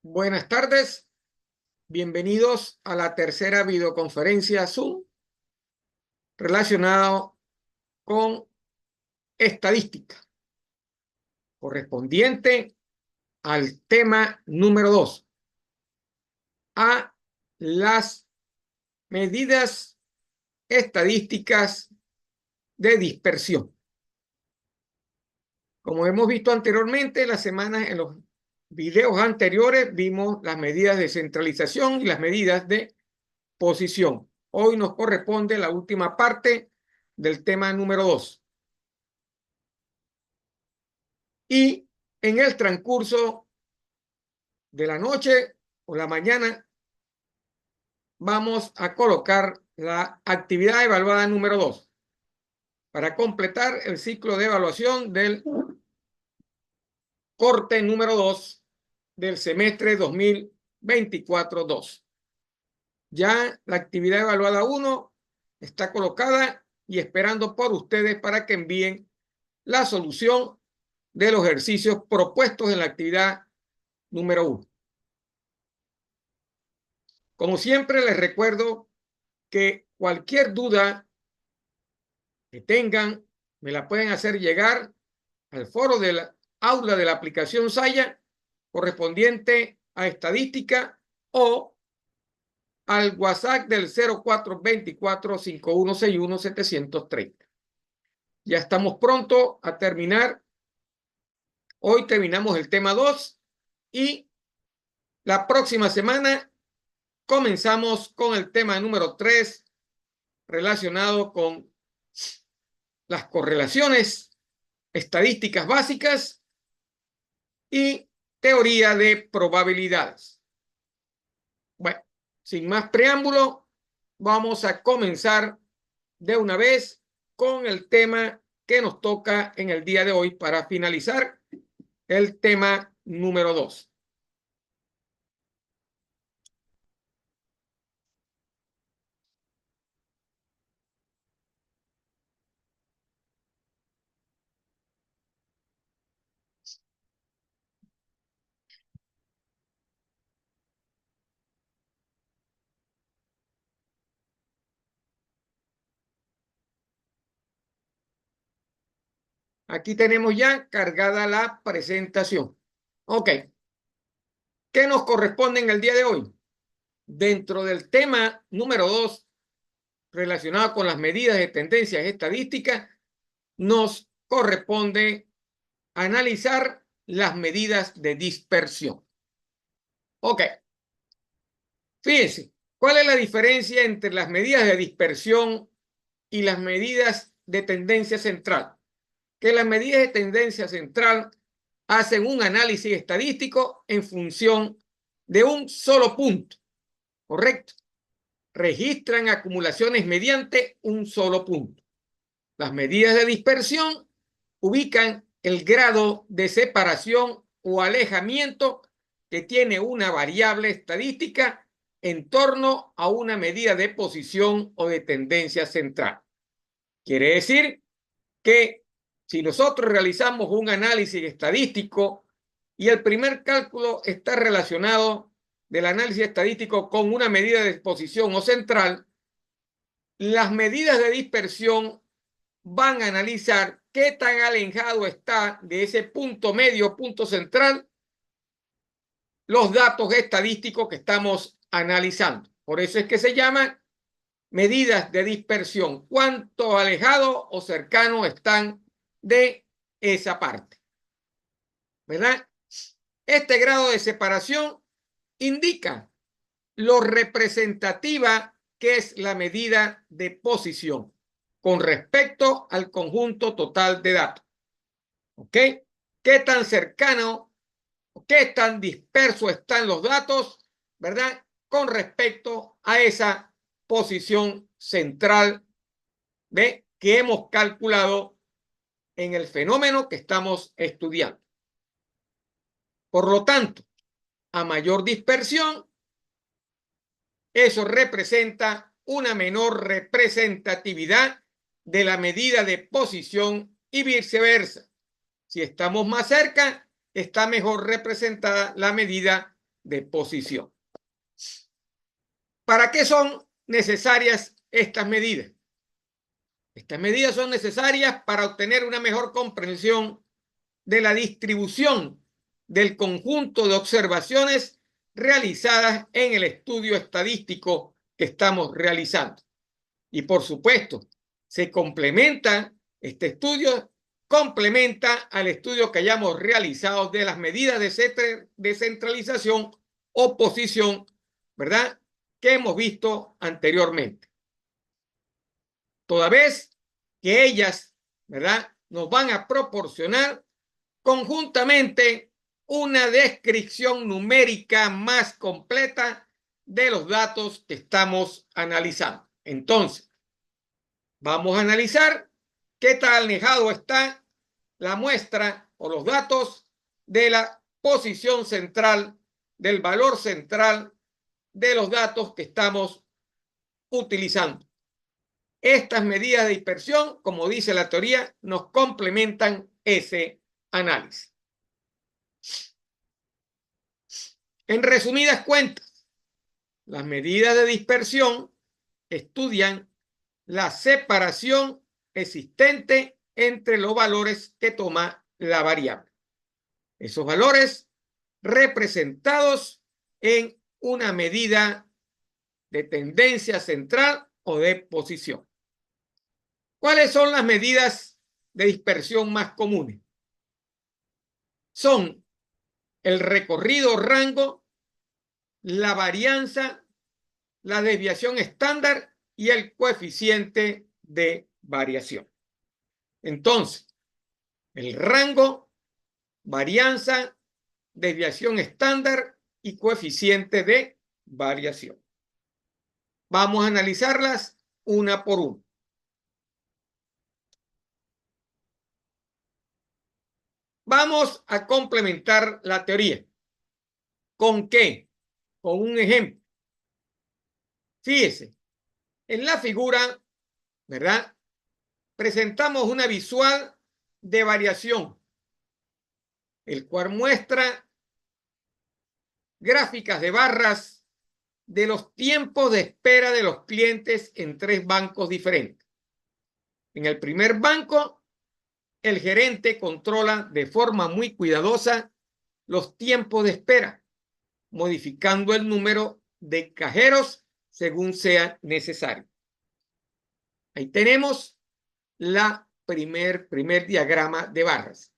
Buenas tardes, bienvenidos a la tercera videoconferencia Zoom relacionado con estadística, correspondiente al tema número 2, a las medidas estadísticas de dispersión. Como hemos visto anteriormente, en los videos anteriores vimos las medidas de centralización y las medidas de posición. Hoy nos corresponde la última parte del tema número 2. Y en el transcurso de la noche o la mañana vamos a colocar la actividad evaluada número 2 para completar el ciclo de evaluación del corte número 2 del semestre 2024-2. Ya la actividad evaluada 1 está colocada y esperando por ustedes para que envíen la solución de los ejercicios propuestos en la actividad número 1. Como siempre, les recuerdo que cualquier duda que tengan me la pueden hacer llegar al foro del aula de la aplicación Saya correspondiente a estadística o al WhatsApp del 0424-5161-730. Ya estamos pronto a terminar. Hoy terminamos el tema 2 y la próxima semana comenzamos con el tema número 3 relacionado con las correlaciones, estadísticas básicas y teoría de probabilidades. Bueno, sin más preámbulo, vamos a comenzar de una vez con el tema que nos toca en el día de hoy para finalizar el tema número 2. Aquí tenemos ya cargada la presentación. Ok. ¿Qué nos corresponde en el día de hoy? Dentro del tema número 2, relacionado con las medidas de tendencias estadísticas, nos corresponde analizar las medidas de dispersión. Ok. Fíjense, ¿cuál es la diferencia entre las medidas de dispersión y las medidas de tendencia central? Que las medidas de tendencia central hacen un análisis estadístico en función de un solo punto, ¿correcto? Registran acumulaciones mediante un solo punto. Las medidas de dispersión ubican el grado de separación o alejamiento que tiene una variable estadística en torno a una medida de posición o de tendencia central. Quiere decir que si nosotros realizamos un análisis estadístico y el primer cálculo está relacionado del análisis estadístico con una medida de posición o central, las medidas de dispersión van a analizar qué tan alejado está de ese punto medio, punto central, los datos estadísticos que estamos analizando. Por eso es que se llaman medidas de dispersión. ¿Cuánto alejado o cercano están de esa parte? ¿Verdad? Este grado de separación indica lo representativa que es la medida de posición con respecto al conjunto total de datos. ¿Ok? ¿Qué tan cercano o qué tan disperso están los datos, verdad? Con respecto a esa posición central de que hemos calculado en el fenómeno que estamos estudiando. Por lo tanto, a mayor dispersión, eso representa una menor representatividad de la medida de posición y viceversa. Si estamos más cerca, está mejor representada la medida de posición. ¿Para qué son necesarias estas medidas? Estas medidas son necesarias para obtener una mejor comprensión de la distribución del conjunto de observaciones realizadas en el estudio estadístico que estamos realizando. Y por supuesto, este estudio complementa al estudio que hayamos realizado de las medidas de centralización o posición, ¿verdad?, que hemos visto anteriormente. Toda vez que ellas, ¿verdad?, nos van a proporcionar conjuntamente una descripción numérica más completa de los datos que estamos analizando. Entonces, vamos a analizar qué tan alejado está la muestra o los datos de la posición central, del valor central de los datos que estamos utilizando. Estas medidas de dispersión, como dice la teoría, nos complementan ese análisis. En resumidas cuentas, las medidas de dispersión estudian la separación existente entre los valores que toma la variable. Esos valores representados en una medida de tendencia central o de posición. ¿Cuáles son las medidas de dispersión más comunes? Son el recorrido rango, la varianza, la desviación estándar y el coeficiente de variación. Entonces, el rango, varianza, desviación estándar y coeficiente de variación. Vamos a analizarlas una por una. Vamos a complementar la teoría. ¿Con qué? Con un ejemplo. Fíjese, en la figura, ¿verdad?, presentamos una visual de variación, el cual muestra gráficas de barras de los tiempos de espera de los clientes en 3 bancos diferentes. En el primer banco, el gerente controla de forma muy cuidadosa los tiempos de espera, modificando el número de cajeros según sea necesario. Ahí tenemos la primer diagrama de barras.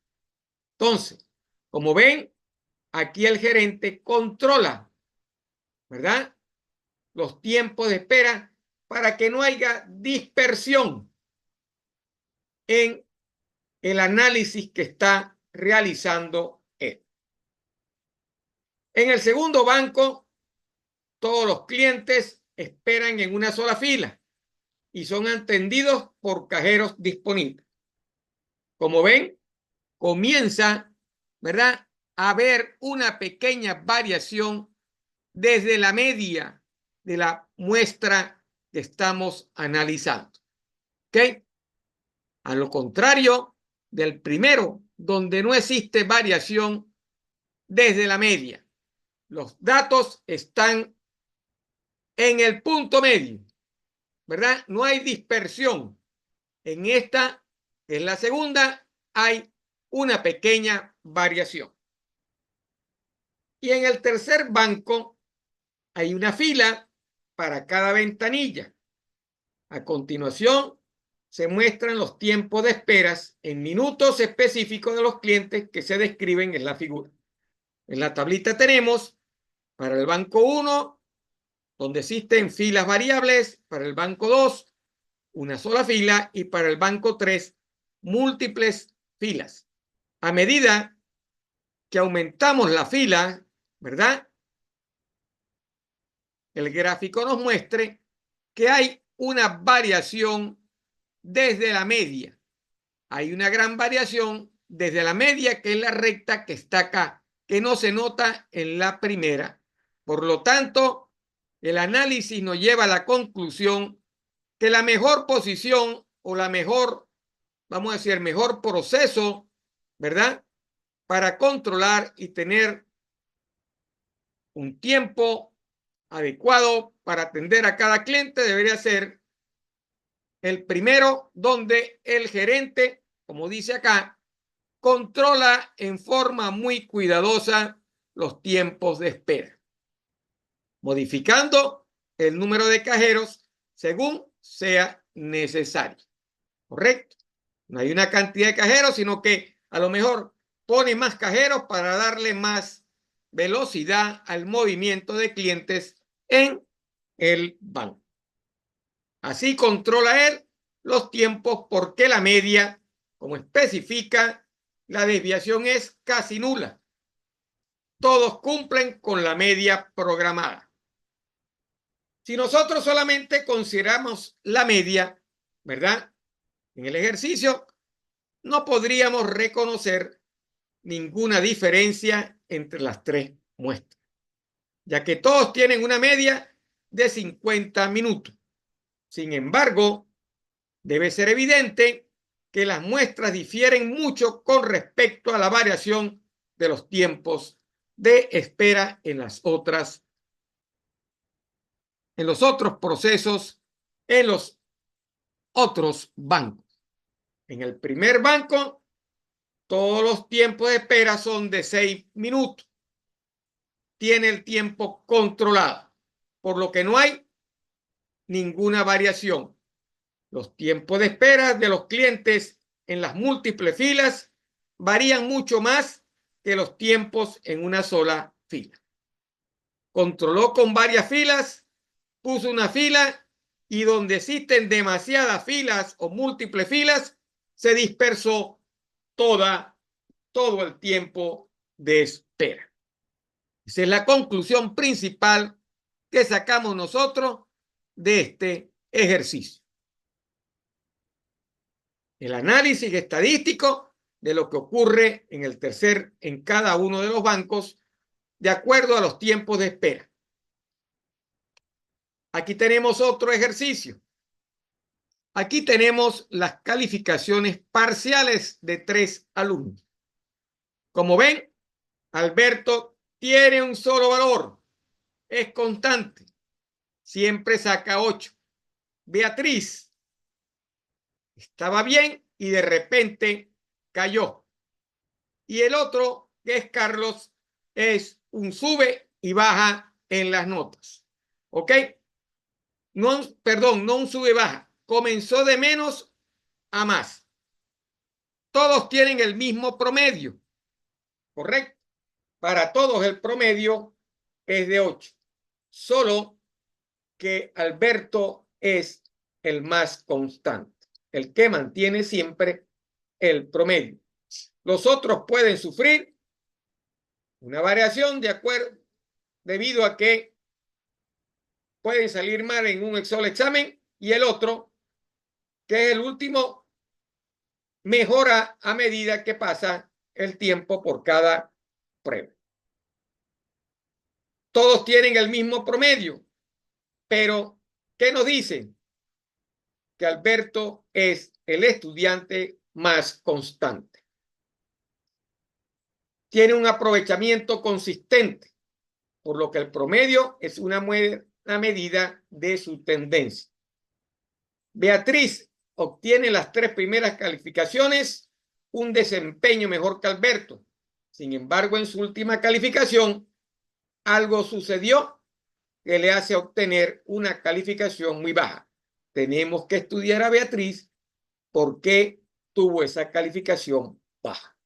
Entonces, como ven, aquí el gerente controla, ¿verdad?, los tiempos de espera para que no haya dispersión en el análisis que está realizando él. En el segundo banco, todos los clientes esperan en una sola fila y son atendidos por cajeros disponibles. Como ven, comienza, ¿verdad?, a haber una pequeña variación desde la media de la muestra que estamos analizando. ¿Ok? A lo contrario del primero, donde no existe variación desde la media. Los datos están en el punto medio, ¿verdad? No hay dispersión. En esta, que es la segunda, hay una pequeña variación. Y en el tercer banco hay una fila para cada ventanilla. A continuación, se muestran los tiempos de esperas en minutos específicos de los clientes que se describen en la figura. En la tablita tenemos para el banco 1, donde existen filas variables, para el banco 2, una sola fila, y para el banco 3, múltiples filas. A medida que aumentamos la fila, ¿verdad?, el gráfico nos muestre que hay una variación desde la media. Hay una gran variación desde la media, que es la recta que está acá, que no se nota en la primera. Por lo tanto, el análisis nos lleva a la conclusión que la mejor posición o la mejor, vamos a decir, el mejor proceso, ¿verdad?, para controlar y tener un tiempo adecuado para atender a cada cliente debería ser el primero, donde el gerente, como dice acá, controla en forma muy cuidadosa los tiempos de espera, modificando el número de cajeros según sea necesario. ¿Correcto? No hay una cantidad de cajeros, sino que a lo mejor pone más cajeros para darle más velocidad al movimiento de clientes en el banco. Así controla él los tiempos porque la media, como especifica, la desviación es casi nula. Todos cumplen con la media programada. Si nosotros solamente consideramos la media, ¿verdad? En el ejercicio, no podríamos reconocer ninguna diferencia entre las tres muestras, ya que todos tienen una media de 50 minutos. Sin embargo, debe ser evidente que las muestras difieren mucho con respecto a la variación de los tiempos de espera en los otros procesos, en los otros bancos. En el primer banco, todos los tiempos de espera son de 6 minutos. Tiene el tiempo controlado, por lo que no hay ninguna variación. Los tiempos de espera de los clientes en las múltiples filas varían mucho más que los tiempos en una sola fila. Controló con varias filas, puso una fila y donde existen demasiadas filas o múltiples filas, se dispersó todo el tiempo de espera. Esa es la conclusión principal que sacamos nosotros de este ejercicio. El análisis estadístico de lo que ocurre en cada uno de los bancos de acuerdo a los tiempos de espera. Aquí tenemos otro ejercicio. Aquí tenemos las calificaciones parciales de 3 alumnos. Como ven, Alberto tiene un solo valor, es constante, siempre saca 8. Beatriz estaba bien y de repente cayó. Y el otro, que es Carlos, es un sube y baja en las notas. ¿Ok? No, perdón, no un sube y baja. Comenzó de menos a más. Todos tienen el mismo promedio. ¿Correcto? Para todos el promedio es de 8. Solo que Alberto es el más constante, el que mantiene siempre el promedio. Los otros pueden sufrir una variación de acuerdo debido a que pueden salir mal en un solo examen y el otro, que es el último, mejora a medida que pasa el tiempo por cada prueba. Todos tienen el mismo promedio, pero ¿qué nos dicen? Que Alberto es el estudiante más constante. Tiene un aprovechamiento consistente, por lo que el promedio es una medida de su tendencia. Beatriz obtiene las 3 primeras calificaciones, un desempeño mejor que Alberto. Sin embargo, en su última calificación, algo sucedió que le hace obtener una calificación muy baja. Tenemos que estudiar a Beatriz por qué tuvo esa calificación baja.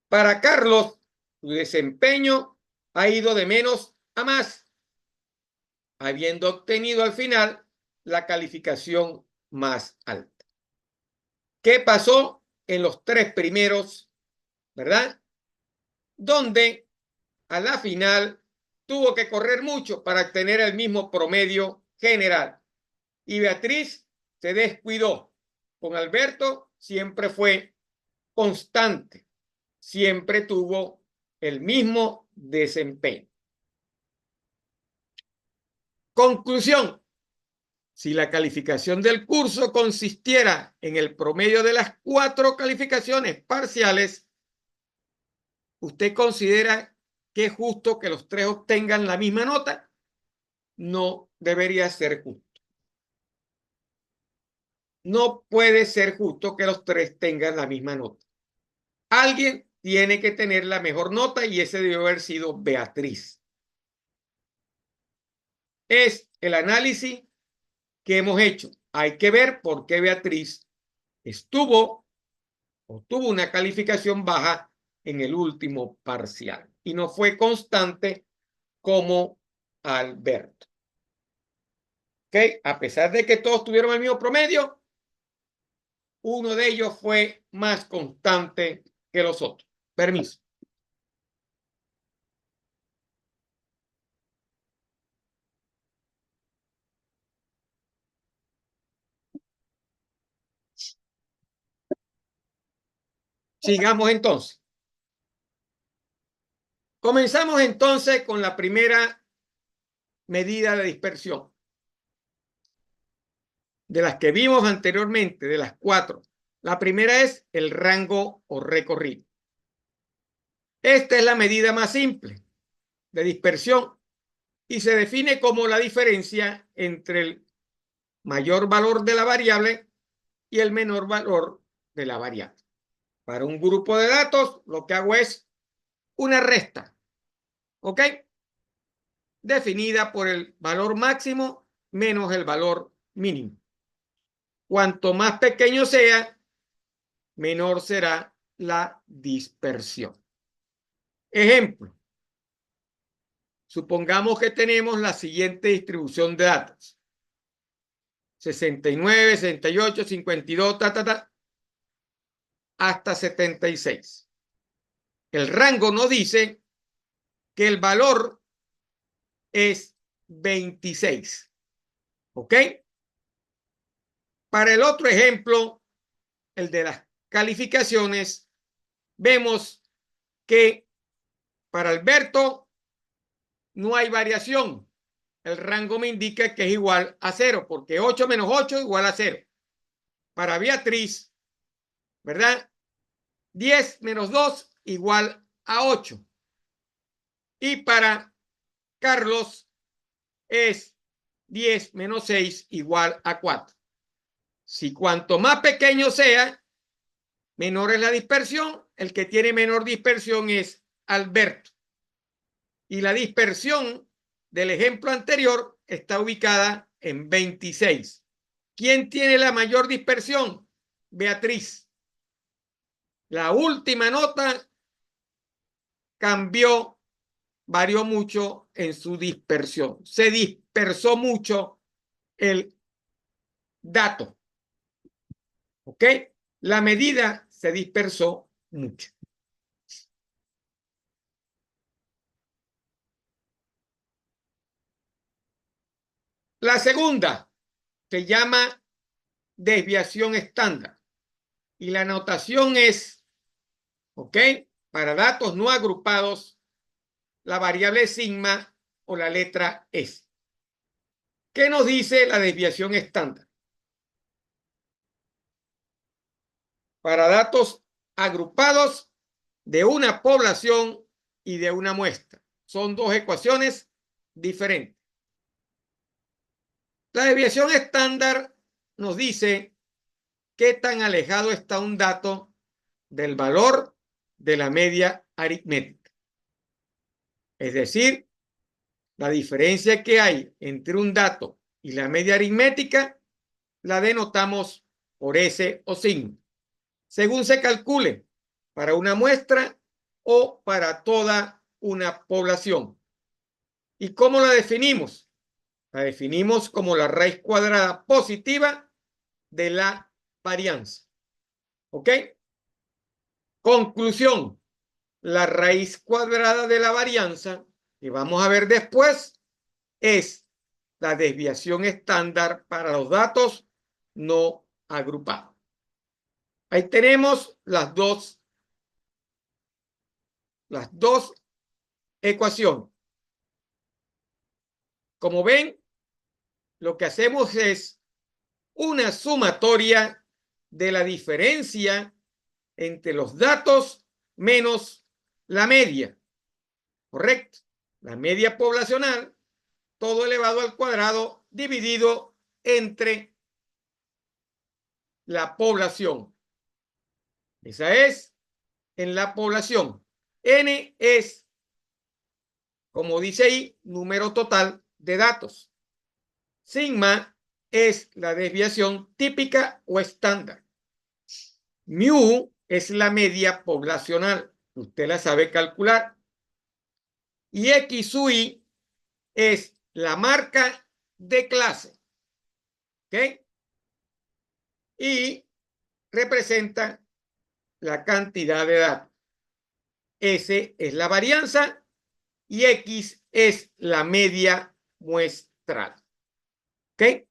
Para Carlos, su desempeño ha ido de menos a más, habiendo obtenido al final la calificación más alta. ¿Qué pasó en los 3 primeros, verdad? Donde a la final tuvo que correr mucho para obtener el mismo promedio general. Y Beatriz se descuidó. Con Alberto siempre fue constante, siempre tuvo el mismo desempeño. Conclusión: si la calificación del curso consistiera en el promedio de las 4 calificaciones parciales, ¿usted considera que es justo que los tres obtengan la misma nota. No debería ser justo. No puede ser justo que los tres tengan la misma nota. Alguien tiene que tener la mejor nota y ese debió haber sido Beatriz. Es el análisis que hemos hecho. Hay que ver por qué Beatriz obtuvo una calificación baja en el último parcial y no fue constante como Alberto. ¿Okay? A pesar de que todos tuvieron el mismo promedio, uno de ellos fue más constante que los otros. Permiso. Sigamos entonces. Comenzamos entonces con la primera medida de dispersión. De las que vimos anteriormente, de las cuatro. La primera es el rango o recorrido. Esta es la medida más simple de dispersión y se define como la diferencia entre el mayor valor de la variable y el menor valor de la variable. Para un grupo de datos, lo que hago es una resta, ¿ok? Definida por el valor máximo menos el valor mínimo. Cuanto más pequeño sea, menor será la dispersión. Ejemplo. Supongamos que tenemos la siguiente distribución de datos. 69, 68, 52, hasta 76. El rango nos dice que el valor es 26. ¿Ok? Para el otro ejemplo, el de las calificaciones, vemos que para Alberto no hay variación. El rango me indica que es igual a 0, porque 8 menos 8 igual a 0. Para Beatriz, ¿verdad? 10 menos 2 igual a 8. Y para Carlos es 10 menos 6 igual a 4. Si cuanto más pequeño sea, menor es la dispersión. El que tiene menor dispersión es Alberto. Y la dispersión del ejemplo anterior está ubicada en 26. ¿Quién tiene la mayor dispersión? Beatriz. La última nota varió mucho en su dispersión. Se dispersó mucho el dato. ¿Ok? La medida se dispersó mucho. La segunda se llama desviación estándar. Y la notación es, ¿ok? Para datos no agrupados, la variable sigma o la letra S. ¿Qué nos dice la desviación estándar? Para datos agrupados de una población y de una muestra. Son dos ecuaciones diferentes. La desviación estándar nos dice qué tan alejado está un dato del valor de la media aritmética. Es decir, la diferencia que hay entre un dato y la media aritmética la denotamos por S o signo, según se calcule para una muestra o para toda una población. ¿Y cómo la definimos? La definimos como la raíz cuadrada positiva de la varianza. ¿Ok? Conclusión. La raíz cuadrada de la varianza, que vamos a ver después, es la desviación estándar para los datos no agrupados. Ahí tenemos las dos ecuaciones. Como ven, lo que hacemos es una sumatoria de la diferencia entre los datos menos la media. ¿correcto? La media poblacional, todo elevado al cuadrado, dividido entre la población. Esa es en la población. N es, como dice ahí, número total de datos. Sigma es la desviación típica o estándar. Mu es la media poblacional. Usted la sabe calcular. Y X sub I es la marca de clase. ¿Ok? Y representa la cantidad de datos. S es la varianza y X es la media muestral. ¿Ok?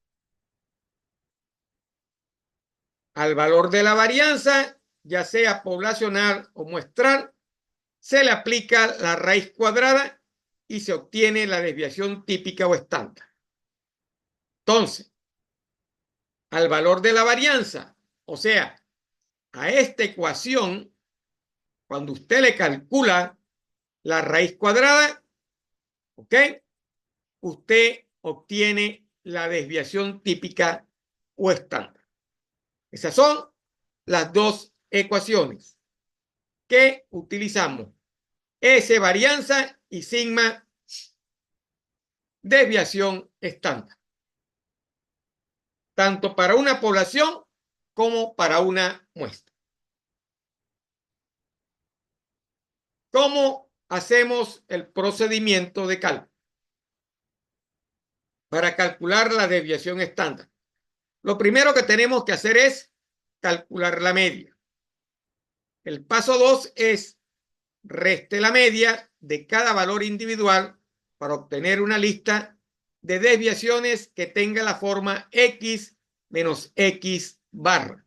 Al valor de la varianza, ya sea poblacional o muestral, se le aplica la raíz cuadrada y se obtiene la desviación típica o estándar. Entonces, al valor de la varianza, o sea, a esta ecuación, cuando usted le calcula la raíz cuadrada, ¿ok? Usted obtiene la desviación típica o estándar. Esas son las dos ecuaciones que utilizamos. S varianza y sigma desviación estándar. Tanto para una población como para una muestra. ¿Cómo hacemos el procedimiento de cálculo para calcular la desviación estándar? Lo primero que tenemos que hacer es calcular la media. El paso 2 es reste la media de cada valor individual para obtener una lista de desviaciones que tenga la forma x menos x barra.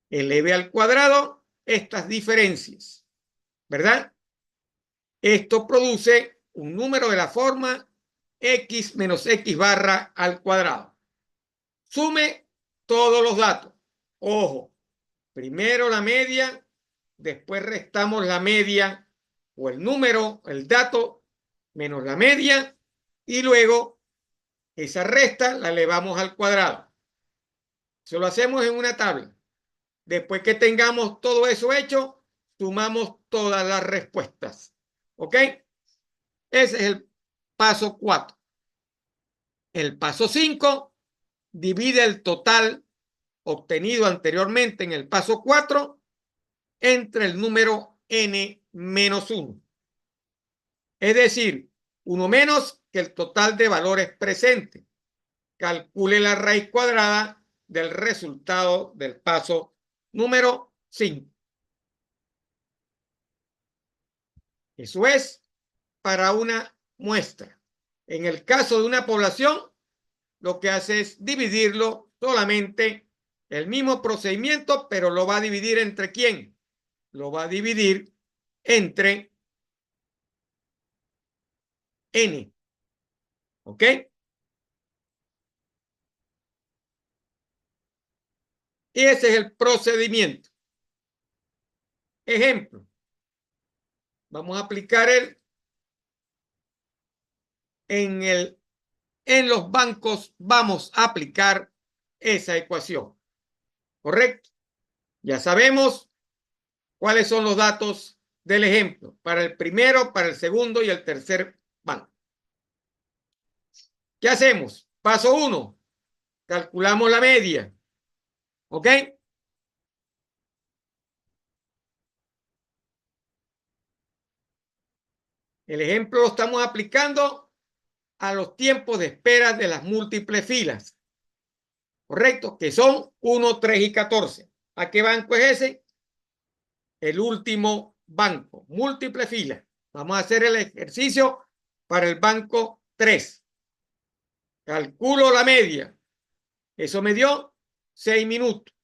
Eleve al cuadrado estas diferencias, ¿verdad? Esto produce un número de la forma x menos x barra al cuadrado. Sume todos los datos. Ojo, primero la media, después restamos la media o el número, el dato, menos la media, y luego esa resta la elevamos al cuadrado. Eso lo hacemos en una tabla. Después que tengamos todo eso hecho, sumamos todas las respuestas. ¿Ok? Ese es el paso 4. El paso 5 divide el total obtenido anteriormente en el paso 4 entre el número n menos 1. Es decir, 1 menos que el total de valores presentes. Calcule la raíz cuadrada del resultado del paso número 5. Eso es para una muestra. En el caso de una población, lo que hace es dividirlo solamente el mismo procedimiento, pero lo va a dividir entre ¿quién? Lo va a dividir entre n. ¿Ok? Y ese es el procedimiento. Ejemplo. Vamos a aplicar en los bancos vamos a aplicar esa ecuación. ¿Correcto? Ya sabemos cuáles son los datos del ejemplo para el primero, para el segundo y el tercer banco. ¿Qué hacemos? Paso 1. Calculamos la media. ¿Ok? El ejemplo lo estamos aplicando a los tiempos de espera de las múltiples filas. ¿Correcto? Que son 1, 3 y 14. ¿A qué banco es ese? El último banco. Múltiple fila. Vamos a hacer el ejercicio para el banco 3. Calculo la media. Eso me dio 6 minutos.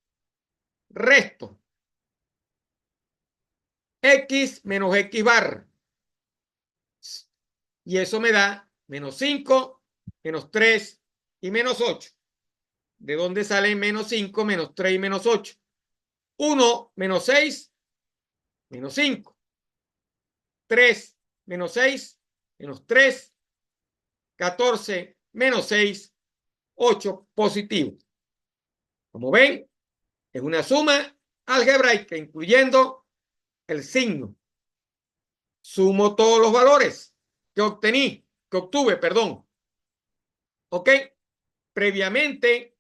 Resto. X menos X barra. Y eso me da menos 5, menos 3 y menos 8. ¿De dónde salen menos 5, menos 3 y menos 8? 1 menos 6, menos 5. 3 menos 6, menos 3, 14, menos 6, 8 positivo. Como ven, es una suma algebraica incluyendo el signo. Sumo todos los valores que obtuve, perdón. ¿Ok? Previamente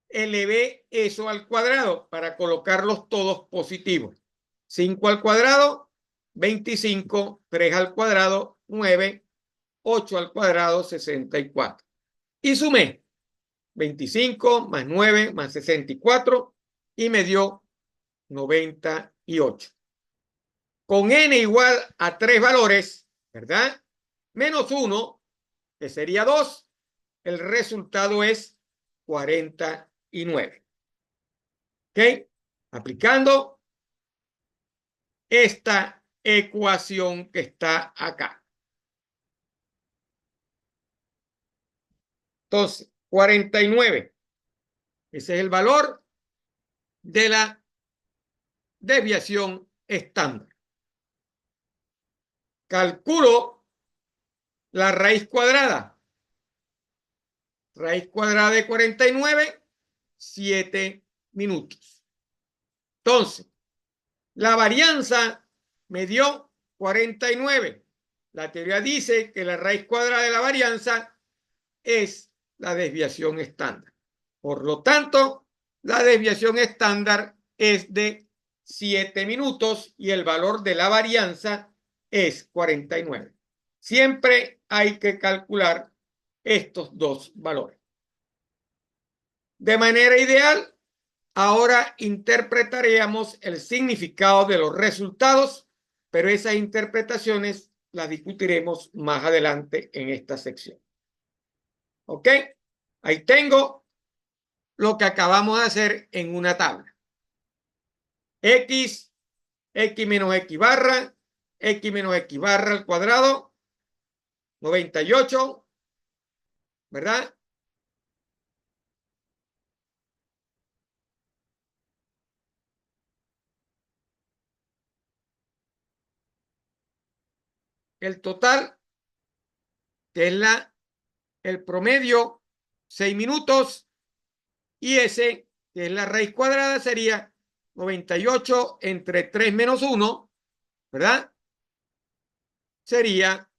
elevé eso al cuadrado para colocarlos todos positivos. 5 al cuadrado, 25, 3 al cuadrado, 9, 8 al cuadrado, 64. Y sumé 25 más 9 más 64 y me dio 98. Con n igual a 3 valores, ¿verdad? Menos 1, que sería 2, el resultado es 49. ¿Ok? Aplicando esta ecuación que está acá. Entonces, 49. Ese es el valor de la desviación estándar. Calculo la raíz cuadrada. Raíz cuadrada de 49, 7 minutos. Entonces, la varianza me dio 49. La teoría dice que la raíz cuadrada de la varianza es la desviación estándar. Por lo tanto, la desviación estándar es de 7 minutos y el valor de la varianza es 49. Siempre hay que calcular estos dos valores. De manera ideal, ahora interpretaríamos el significado de los resultados, pero esas interpretaciones las discutiremos más adelante en esta sección. ¿Ok? Ahí tengo lo que acabamos de hacer en una tabla. X menos X barra al cuadrado, 98, ¿verdad? El total, que es el promedio, 6 minutos, y ese, que es la raíz cuadrada, sería 98 entre 3 menos 1, ¿verdad? Sería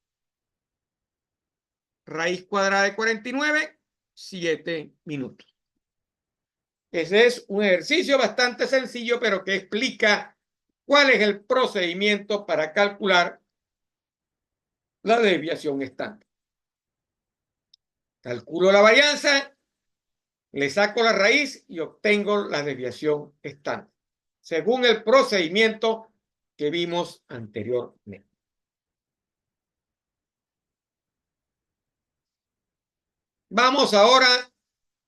raíz cuadrada de 49, 7 minutos. Ese es un ejercicio bastante sencillo, pero que explica cuál es el procedimiento para calcular la desviación estándar. Calculo la varianza, le saco la raíz y obtengo la desviación estándar, según el procedimiento que vimos anteriormente. Vamos ahora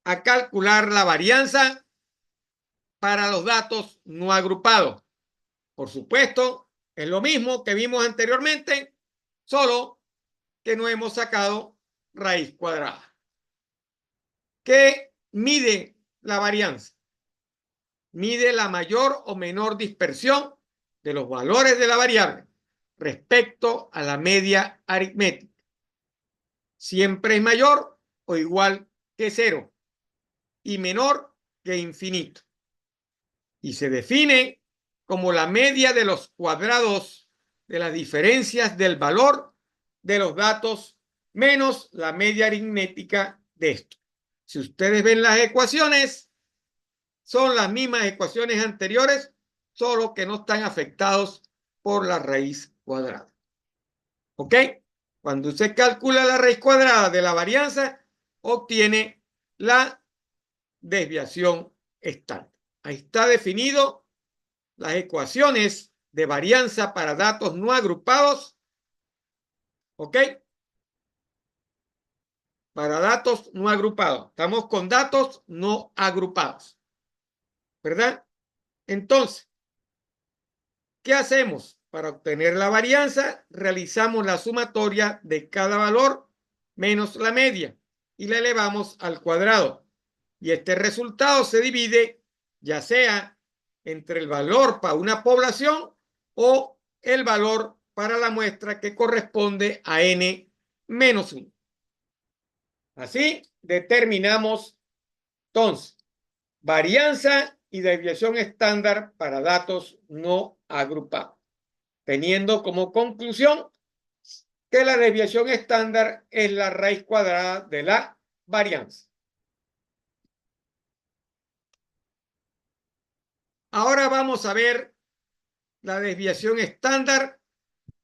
a calcular la varianza para los datos no agrupados. Por supuesto, es lo mismo que vimos anteriormente, solo que no hemos sacado raíz cuadrada. ¿Qué mide la varianza? Mide la mayor o menor dispersión de los valores de la variable respecto a la media aritmética. Siempre es mayor o igual que 0 y menor que infinito. Y se define como la media de los cuadrados de las diferencias del valor de los datos menos la media aritmética de esto. Si ustedes ven las ecuaciones, son las mismas ecuaciones anteriores, solo que no están afectados por la raíz cuadrada. ¿Ok? Cuando usted calcula la raíz cuadrada de la varianza, obtiene la desviación estándar. Ahí está definido las ecuaciones de varianza para datos no agrupados. ¿Ok? Para datos no agrupados. Estamos con datos no agrupados. ¿Verdad? Entonces, ¿qué hacemos? Para obtener la varianza, realizamos la sumatoria de cada valor menos la media y la elevamos al cuadrado. Y este resultado se divide ya sea entre el valor para una población o el valor para la muestra que corresponde a n-1. Así determinamos entonces varianza y desviación estándar para datos no agrupados, teniendo como conclusión que la desviación estándar es la raíz cuadrada de la varianza. Ahora vamos a ver la desviación estándar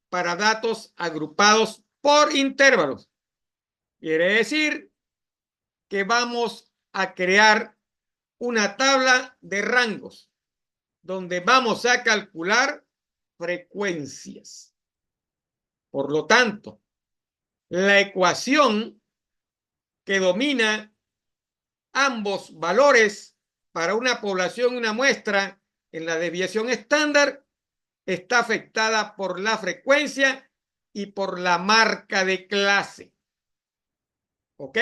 para datos agrupados por intervalos. Quiere decir que vamos a crear una tabla de rangos donde vamos a calcular frecuencias. Por lo tanto, la ecuación que domina ambos valores para una población y una muestra en la desviación estándar está afectada por la frecuencia y por la marca de clase. ¿Ok?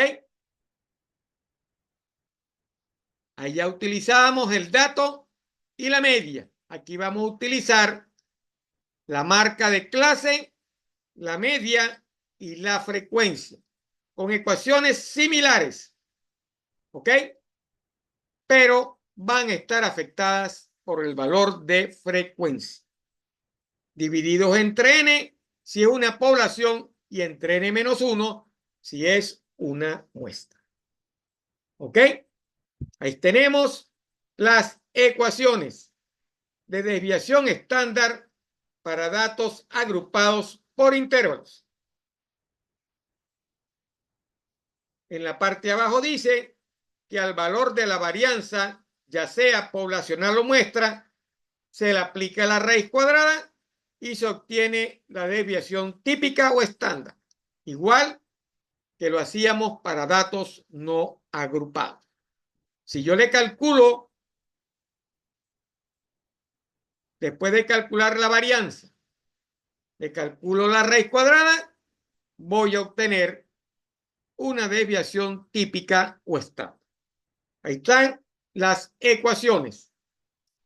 Allá utilizábamos el dato y la media. Aquí vamos a utilizar la marca de clase, la media y la frecuencia, con ecuaciones similares. ¿Ok? Pero van a estar afectadas por el valor de frecuencia. Divididos entre n si es una población y entre n-1 si es una muestra. ¿Ok? Ahí tenemos las ecuaciones de desviación estándar para datos agrupados por intervalos. En la parte de abajo dice que al valor de la varianza, ya sea poblacional o muestra, se le aplica la raíz cuadrada y se obtiene la desviación típica o estándar, igual que lo hacíamos para datos no agrupados. Si yo le calculo, después de calcular la varianza, le calculo la raíz cuadrada, voy a obtener una desviación típica o estándar. Ahí están las ecuaciones,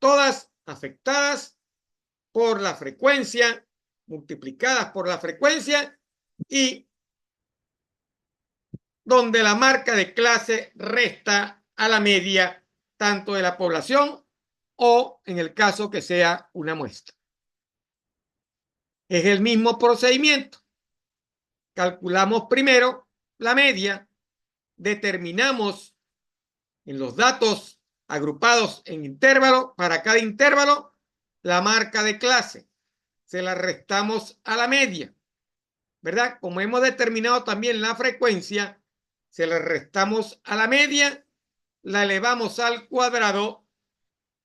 todas afectadas por la frecuencia, multiplicadas por la frecuencia y donde la marca de clase resta a la media tanto de la población o en el caso que sea una muestra. Es el mismo procedimiento. Calculamos primero la media, determinamos en los datos agrupados en intervalo, para cada intervalo, la marca de clase. Se la restamos a la media, ¿verdad? Como hemos determinado también la frecuencia, se la restamos a la media, la elevamos al cuadrado,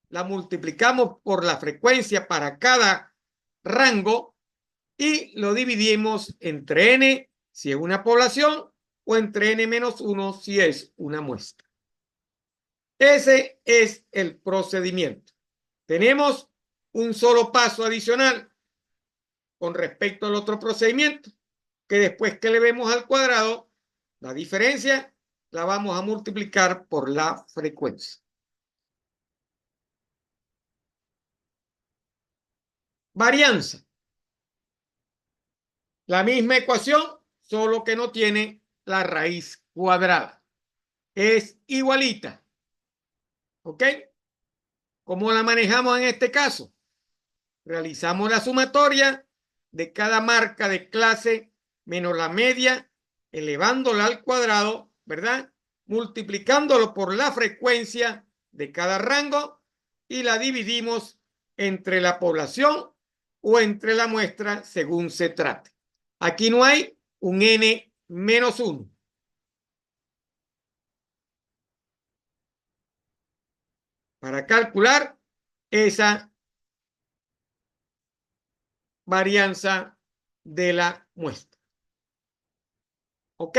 la multiplicamos por la frecuencia para cada rango y lo dividimos entre n si es una población o entre n-1 si es una muestra. Ese es el procedimiento. Tenemos un solo paso adicional con respecto al otro procedimiento, que después que le vemos al cuadrado, la diferencia la vamos a multiplicar por la frecuencia. Varianza. La misma ecuación, solo que no tiene la raíz cuadrada. Es igualita. ¿Ok? ¿Cómo la manejamos en este caso? Realizamos la sumatoria de cada marca de clase menos la media, elevándola al cuadrado, ¿verdad? Multiplicándolo por la frecuencia de cada rango y la dividimos entre la población o entre la muestra según se trate. Aquí no hay un n-1. Para calcular esa varianza de la muestra. ¿Ok?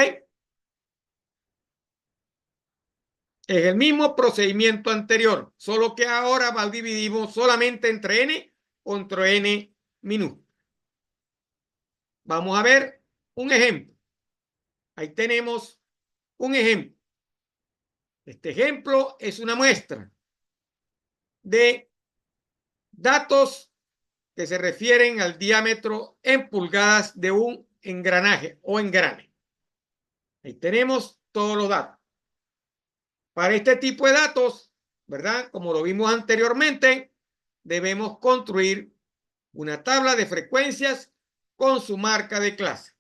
Es el mismo procedimiento anterior, solo que ahora dividimos solamente entre n o entre n minúsculo. Vamos a ver un ejemplo. Ahí tenemos un ejemplo. Este ejemplo es una muestra de datos que se refieren al diámetro en pulgadas de un engranaje o engrane. Ahí tenemos todos los datos. Para este tipo de datos, ¿verdad? Como lo vimos anteriormente, debemos construir una tabla de frecuencias con su marca de clase.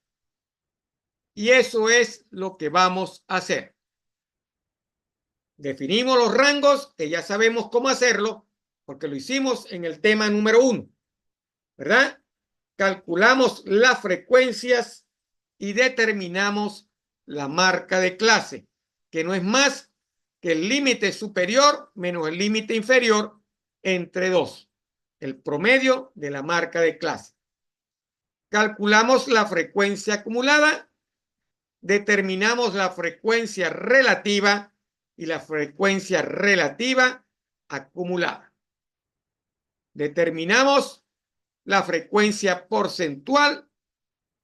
Y eso es lo que vamos a hacer. Definimos los rangos, que ya sabemos cómo hacerlo, porque lo hicimos en el tema número 1, ¿verdad? Calculamos las frecuencias y determinamos la marca de clase, que no es más que el límite superior menos el límite inferior entre 2, el promedio de la marca de clase. Calculamos la frecuencia acumulada, determinamos la frecuencia relativa y la frecuencia relativa acumulada. Determinamos la frecuencia porcentual,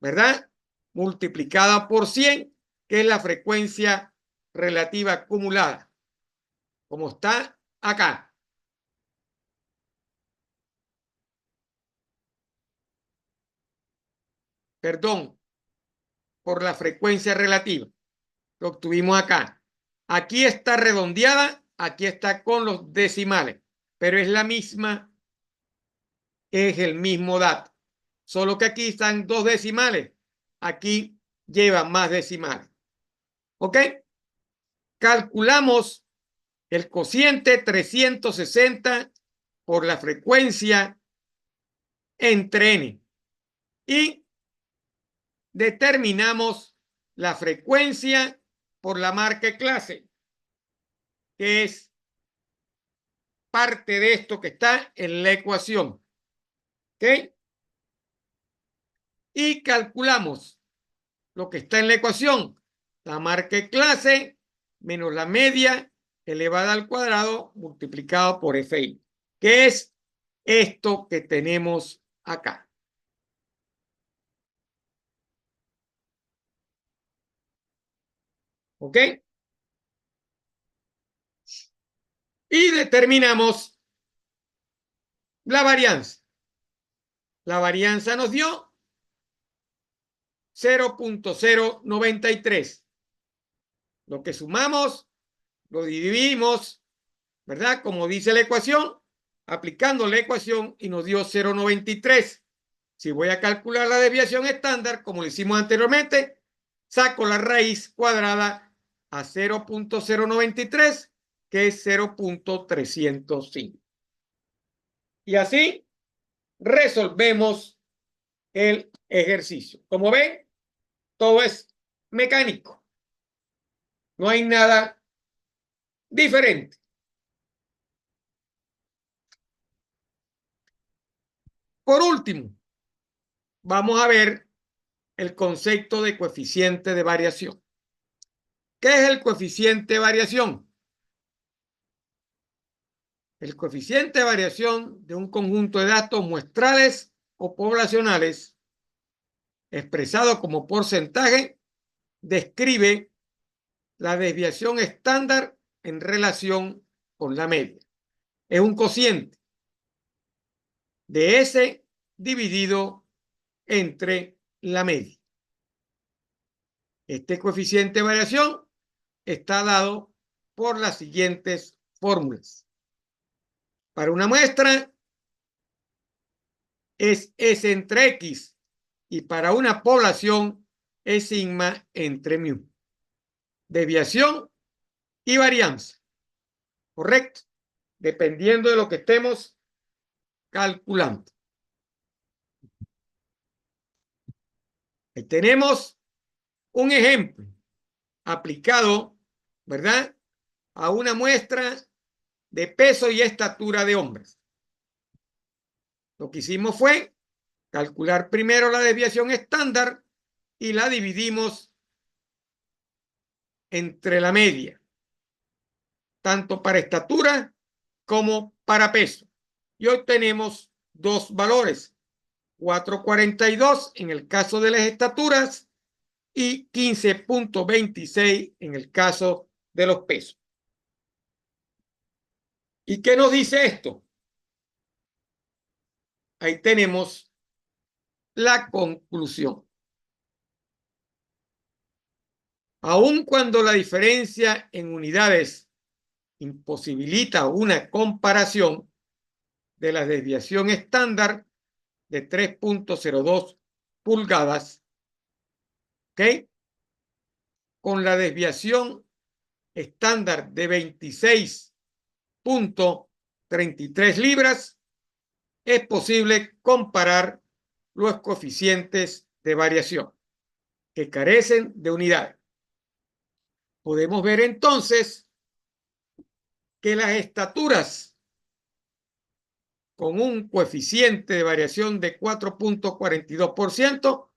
¿verdad? Multiplicada por 100, que es la frecuencia relativa acumulada, como está acá. Perdón, por la frecuencia relativa que obtuvimos acá. Aquí está redondeada, aquí está con los decimales, pero es la misma, es el mismo dato. Solo que aquí están 2 decimales, aquí lleva más decimales. ¿Ok? Calculamos el cociente 360 por la frecuencia entre n y determinamos la frecuencia por la marca de clase, que es parte de esto que está en la ecuación. ¿Ok? Y calculamos lo que está en la ecuación, la marca de clase menos la media elevada al cuadrado multiplicado por FI, que es esto que tenemos acá. ¿Ok? Y determinamos la varianza. La varianza nos dio 0.093. Lo que sumamos, lo dividimos, ¿verdad? Como dice la ecuación, aplicando la ecuación y nos dio 0.93. Si voy a calcular la desviación estándar, como lo hicimos anteriormente, saco la raíz cuadrada a 0.093, que es 0.305. Y así resolvemos el ejercicio. Como ven, todo es mecánico. No hay nada diferente. Por último, vamos a ver el concepto de coeficiente de variación. ¿Qué es el coeficiente de variación? El coeficiente de variación de un conjunto de datos muestrales o poblacionales, expresado como porcentaje, describe la desviación estándar en relación con la media. Es un cociente de S dividido entre la media. Este coeficiente de variación está dado por las siguientes fórmulas. Para una muestra es S entre X y para una población es sigma entre mu. Desviación y varianza. ¿Correcto? Dependiendo de lo que estemos calculando. Ahí tenemos un ejemplo aplicado, ¿verdad?, a una muestra de peso y estatura de hombres. Lo que hicimos fue calcular primero la desviación estándar y la dividimos entre la media, tanto para estatura como para peso. Y obtenemos 2 valores, 4.42 en el caso de las estaturas y 15.26 en el caso de los pesos. ¿Y qué nos dice esto? ahí tenemos la conclusión. Aun cuando la diferencia en unidades imposibilita una comparación de la desviación estándar de 3.02 pulgadas, ¿ok?, con la desviación estándar de 26.33 libras, es posible comparar los coeficientes de variación que carecen de unidades. Podemos ver entonces que las estaturas con un coeficiente de variación de 4.42%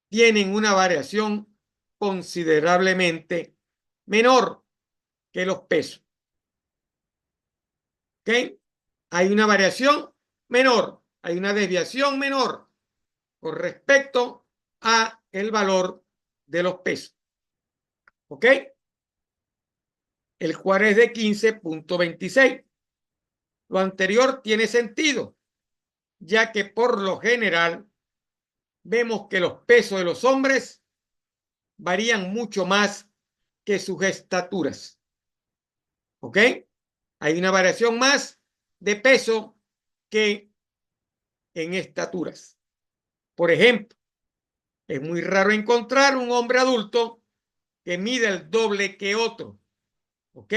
tienen una variación considerablemente menor que los pesos. ¿Ok? Hay una variación menor, hay una desviación menor con respecto a el valor de los pesos. ¿Ok? El cual es de 15.26. Lo anterior tiene sentido, ya que por lo general vemos que los pesos de los hombres varían mucho más que sus estaturas. ¿Ok? Hay una variación más de peso que en estaturas. Por ejemplo, es muy raro encontrar un hombre adulto que mida el doble que otro. ¿Ok?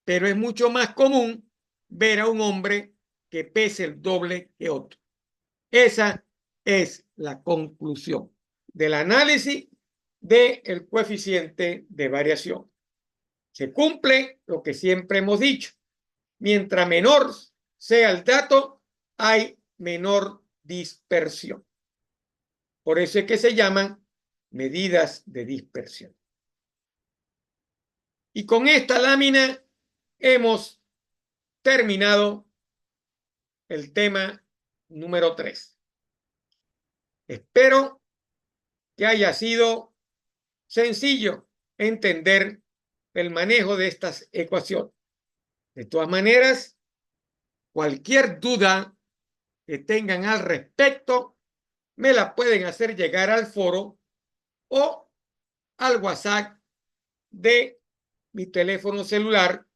Pero es mucho más común ver a un hombre que pese el doble que otro. Esa es la conclusión del análisis del coeficiente de variación. Se cumple lo que siempre hemos dicho. Mientras menor sea el dato, hay menor dispersión. Por eso es que se llaman medidas de dispersión. Y con esta lámina hemos terminado el tema número 3. Espero que haya sido sencillo entender el manejo de estas ecuaciones. De todas maneras, cualquier duda que tengan al respecto, me la pueden hacer llegar al foro o al WhatsApp de mi teléfono celular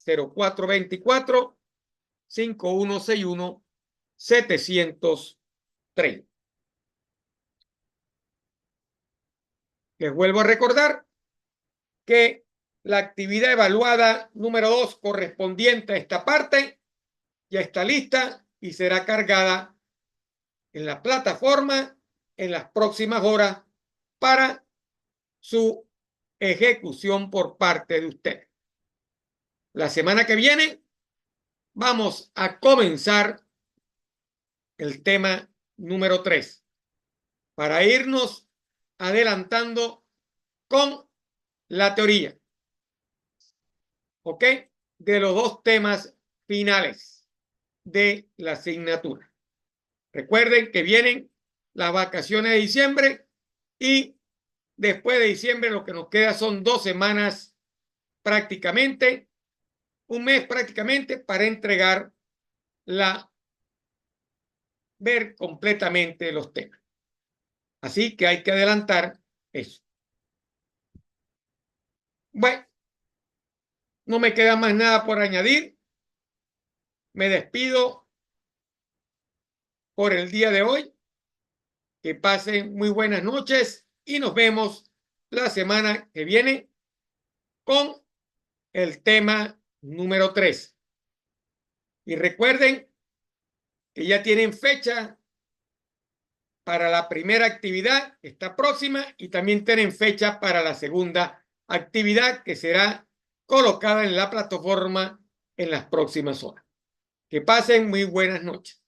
0424-5161-730. Les vuelvo a recordar que la actividad evaluada número 2 correspondiente a esta parte ya está lista y será cargada en la plataforma en las próximas horas para su ejecución por parte de usted. La semana que viene vamos a comenzar el tema número 3 para irnos adelantando con la teoría, ¿ok?, de los dos temas finales de la asignatura. Recuerden que vienen las vacaciones de diciembre y después de diciembre lo que nos queda son 2 semanas prácticamente, un mes prácticamente para entregar ver completamente los temas. Así que hay que adelantar eso. Bueno, no me queda más nada por añadir. Me despido por el día de hoy. Que pasen muy buenas noches y nos vemos la semana que viene con el tema número 3. Y recuerden que ya tienen fecha para la primera actividad, está próxima, y también tienen fecha para la segunda actividad que será colocada en la plataforma en las próximas horas. Que pasen muy buenas noches.